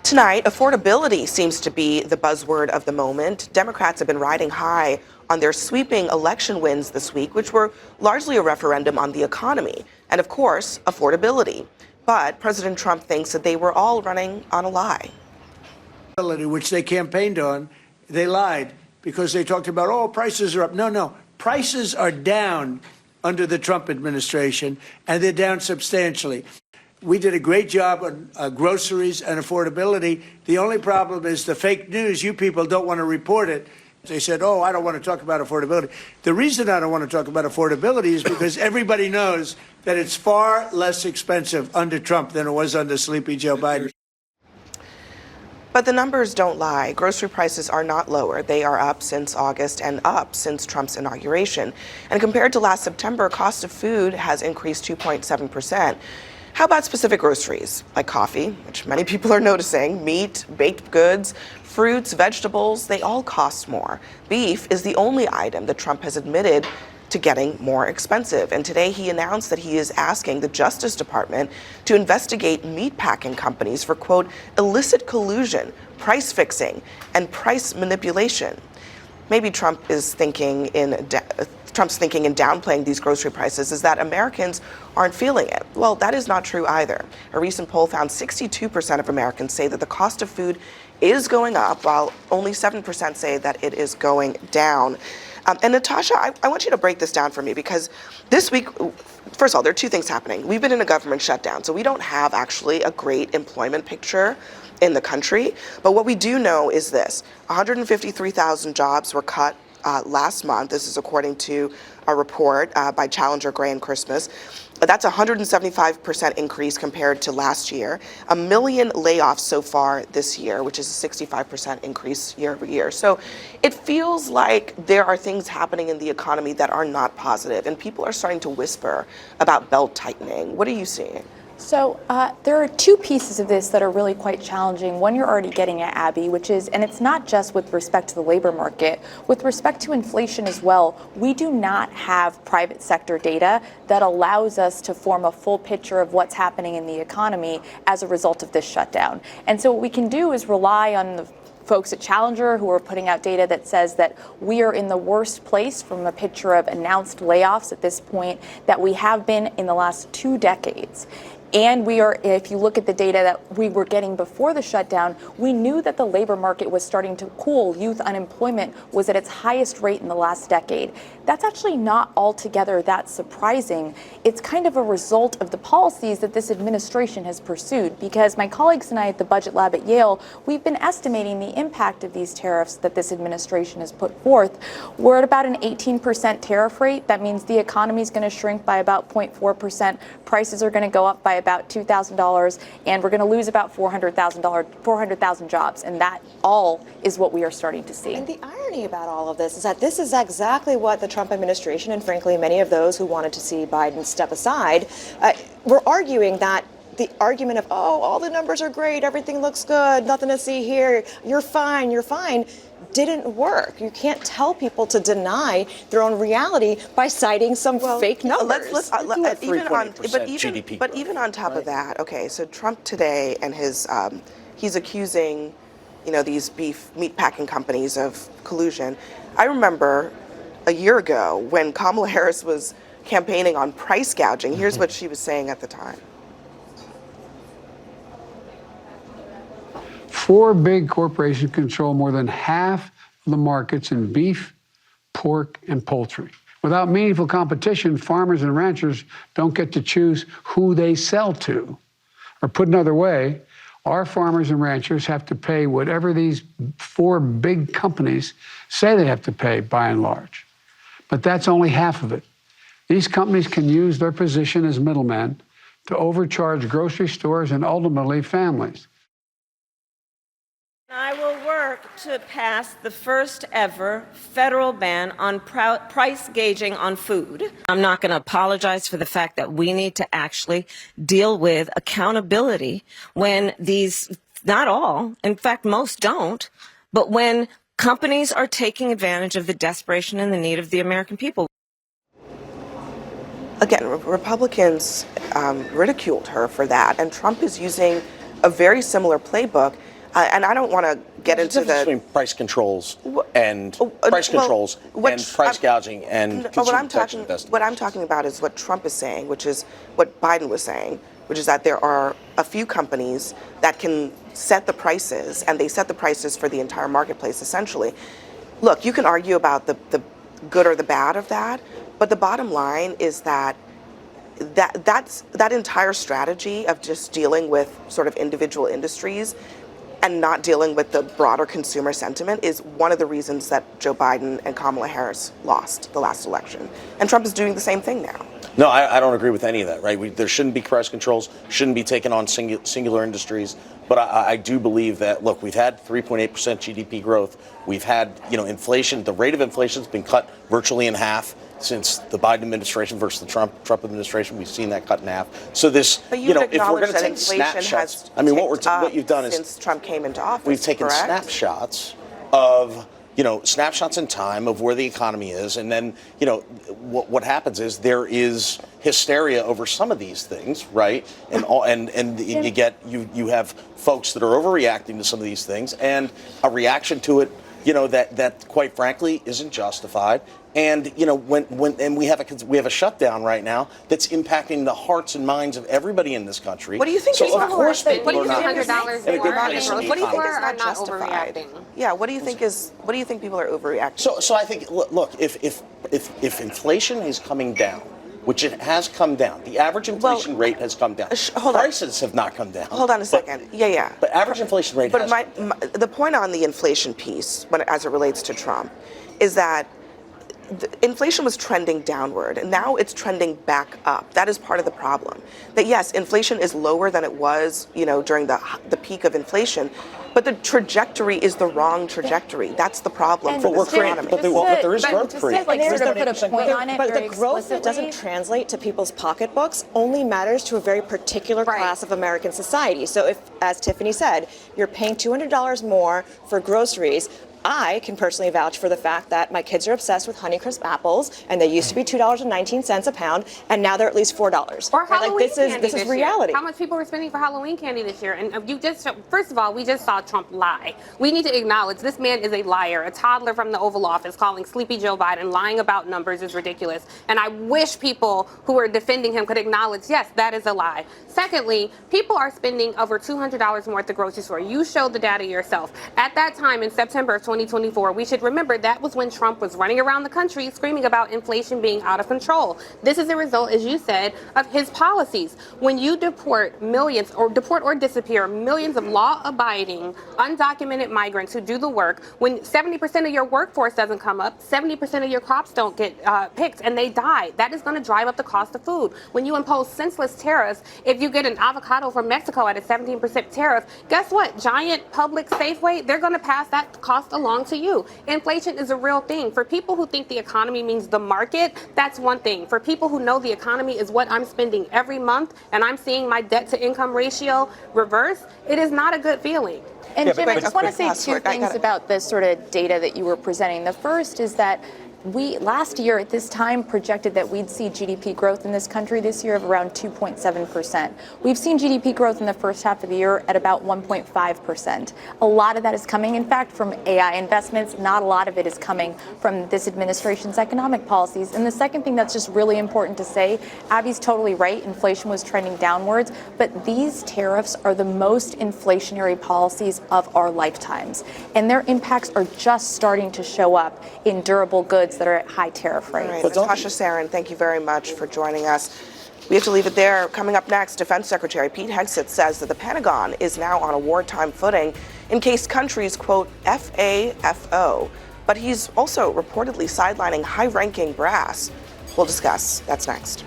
Tonight, affordability seems to be the buzzword of the moment. Democrats have been riding high on their sweeping election wins this week, which were largely a referendum on the economy and, of course, affordability. But President Trump thinks that they were all running on a lie. Which they campaigned on, they lied because they talked about, oh, prices are up. No, prices are down under the Trump administration, and they're down substantially. We did a great job on groceries and affordability. The only problem is the fake news. You people don't want to report it. They said, oh, I don't want to talk about affordability. The reason I don't want to talk about affordability is because everybody knows that it's far less expensive under Trump than it was under sleepy Joe Biden. But the numbers don't lie. Grocery prices are not lower. They are up since August and up since Trump's inauguration. And compared to last September, cost of food has increased 2.7%. How about specific groceries like coffee, which many people are noticing, meat, baked goods, fruits, vegetables, they all cost more. Beef is the only item that Trump has admitted to getting more expensive. And today he announced that he is asking the Justice Department to investigate meatpacking companies for, quote, illicit collusion, price fixing, and price manipulation. Maybe Trump's thinking in downplaying these grocery prices is that Americans aren't feeling it. Well, that is not true either. A recent poll found 62% of Americans say that the cost of food is going up, while only 7% say that it is going down. And Natasha, I want you to break this down for me, because this week, first of all, there are two things happening. We've been in a government shutdown, so we don't have actually a great employment picture in the country. But what we do know is this: 153,000 jobs were cut last month. This is according to a report by Challenger Gray and Christmas. That's a 175% increase compared to last year. 1 million layoffs so far this year, which is a 65% increase year over year. So it feels like there are things happening in the economy that are not positive, and people are starting to whisper about belt tightening. What are you seeing? So there are two pieces of this that are really quite challenging. One you're already getting at, Abby, which is, and it's not just with respect to the labor market, with respect to inflation as well, we do not have private sector data that allows us to form a full picture of what's happening in the economy as a result of this shutdown. And so what we can do is rely on the folks at Challenger who are putting out data that says that we are in the worst place from a picture of announced layoffs at this point that we have been in the last 2 decades. And we are, if you look at the data that we were getting before the shutdown, we knew that the labor market was starting to cool. Youth unemployment was at its highest rate in the last decade. That's actually not altogether that surprising. It's kind of a result of the policies that this administration has pursued, because my colleagues and I at the Budget Lab at Yale, we've been estimating the impact of these tariffs that this administration has put forth. We're at about an 18% tariff rate. That means the economy is going to shrink by about 0.4%. Prices are going to go up by about $2,000, and we're going to lose about 400,000 jobs, and that all is what we are starting to see. And the irony about all of this is that this is exactly what the Trump administration, and frankly many of those who wanted to see Biden step aside, were arguing, that the argument of, oh, all the numbers are great, everything looks good, nothing to see here, you're fine, didn't work. You can't tell people to deny their own reality by citing some fake numbers. Even on top of that, okay, so Trump today and his, he's accusing, these meat packing companies of collusion. I remember a year ago when Kamala Harris was campaigning on price gouging. Here's what she was saying at the time. 4 big corporations control more than half of the markets in beef, pork, and poultry. Without meaningful competition, farmers and ranchers don't get to choose who they sell to. Or put another way, our farmers and ranchers have to pay whatever these 4 big companies say they have to pay, by and large. But that's only half of it. These companies can use their position as middlemen to overcharge grocery stores and ultimately families. I will work to pass the first ever federal ban on price gauging on food. I'm not going to apologize for the fact that we need to actually deal with accountability when these, not all, in fact, most don't, but when companies are taking advantage of the desperation and the need of the American people. Again, Republicans ridiculed her for that, and Trump is using a very similar playbook And I don't want to get into difference the between price controls and price gouging and consumer protection investing. What I'm talking about is what Trump is saying, which is what Biden was saying, which is that there are a few companies that can set the prices, and they set the prices for the entire marketplace, essentially. Look, you can argue about the good or the bad of that, but the bottom line is that that entire strategy of just dealing with sort of individual industries and not dealing with the broader consumer sentiment is one of the reasons that Joe Biden and Kamala Harris lost the last election. And Trump is doing the same thing now. No, I don't agree with any of that, right? There shouldn't be price controls, shouldn't be taken on singular industries. But I do believe that, look, we've had 3.8% GDP growth. We've had, inflation. The rate of inflation has been cut virtually in half since the Biden administration versus the Trump administration. We've seen that cut in half. So this, but you if we're going to take inflation snapshots, has what you've done is since Trump came into office, we've taken correct? snapshots of snapshots in time of where the economy is, and then what happens is there is hysteria over some of these things, right? And you have folks that are overreacting to some of these things, and a reaction to it, that quite frankly isn't justified. And when we have a shutdown right now that's impacting the hearts and minds of everybody in this country. What do you think? So of course, what do people you are think not $100 in a good more? place. What do you think is are not not justified? overreacting? Yeah. What do you think people are overreacting? So I think, look, if inflation is coming down, which it has come down, the average inflation rate has come down. Prices have not come down. Hold on a second. Yeah. But average inflation rate has come down. The point on the inflation piece, as it relates to Trump, is that inflation was trending downward, and now it's trending back up. That is part of the problem. That yes, inflation is lower than it was, during the peak of inflation, but the trajectory is the wrong trajectory. That's the problem for this economy. But there is growth created. Like sort of put a point on it But very the growth that explicitly. doesn't translate to people's pocketbooks only matters to a very particular class of American society. So if, as Tiffany said, you're paying $200 more for groceries, I can personally vouch for the fact that my kids are obsessed with Honeycrisp apples, and they used to be $2.19 a pound, and now they're at least $4. Or Halloween candy this is reality. Year. How much people were spending for Halloween candy this year? And first of all, we just saw Trump lie. We need to acknowledge this man is a liar. A toddler from the Oval Office calling sleepy Joe Biden lying about numbers is ridiculous. And I wish people who are defending him could acknowledge, yes, that is a lie. Secondly, people are spending over $200 more at the grocery store. You showed the data yourself. At that time in September of 2024, we should remember that was when Trump was running around the country screaming about inflation being out of control. This is a result, as you said, of his policies. When you deport or disappear millions of law-abiding, undocumented migrants who do the work, when 70% of your workforce doesn't come up, 70% of your crops don't get picked, and they die, that is going to drive up the cost of food. When you impose senseless tariffs, if you get an avocado from Mexico at a 17% tariff, guess what? Giant public Safeway, they're going to pass that cost along to you. Inflation is a real thing. For people who think the economy means the market, that's one thing. For people who know the economy is what I'm spending every month and I'm seeing my debt to income ratio reverse, it is not a good feeling. And Jim, I just want to say two things about this sort of data that you were presenting. The first is that we last year at this time projected that we'd see GDP growth in this country this year of around 2.7%. We've seen GDP growth in the first half of the year at about 1.5%. A lot of that is coming, in fact, from AI investments. Not a lot of it is coming from this administration's economic policies. And the second thing that's just really important to say, Abby's totally right, inflation was trending downwards, but these tariffs are the most inflationary policies of our lifetimes. And their impacts are just starting to show up in durable goods that are at high tariff rates. All right, Natasha Sarin, thank you very much for joining us. We have to leave it there. Coming up next, Defense Secretary Pete Hegseth says that the Pentagon is now on a wartime footing in case countries, quote, FAFO. But he's also reportedly sidelining high-ranking brass. We'll discuss. That's next.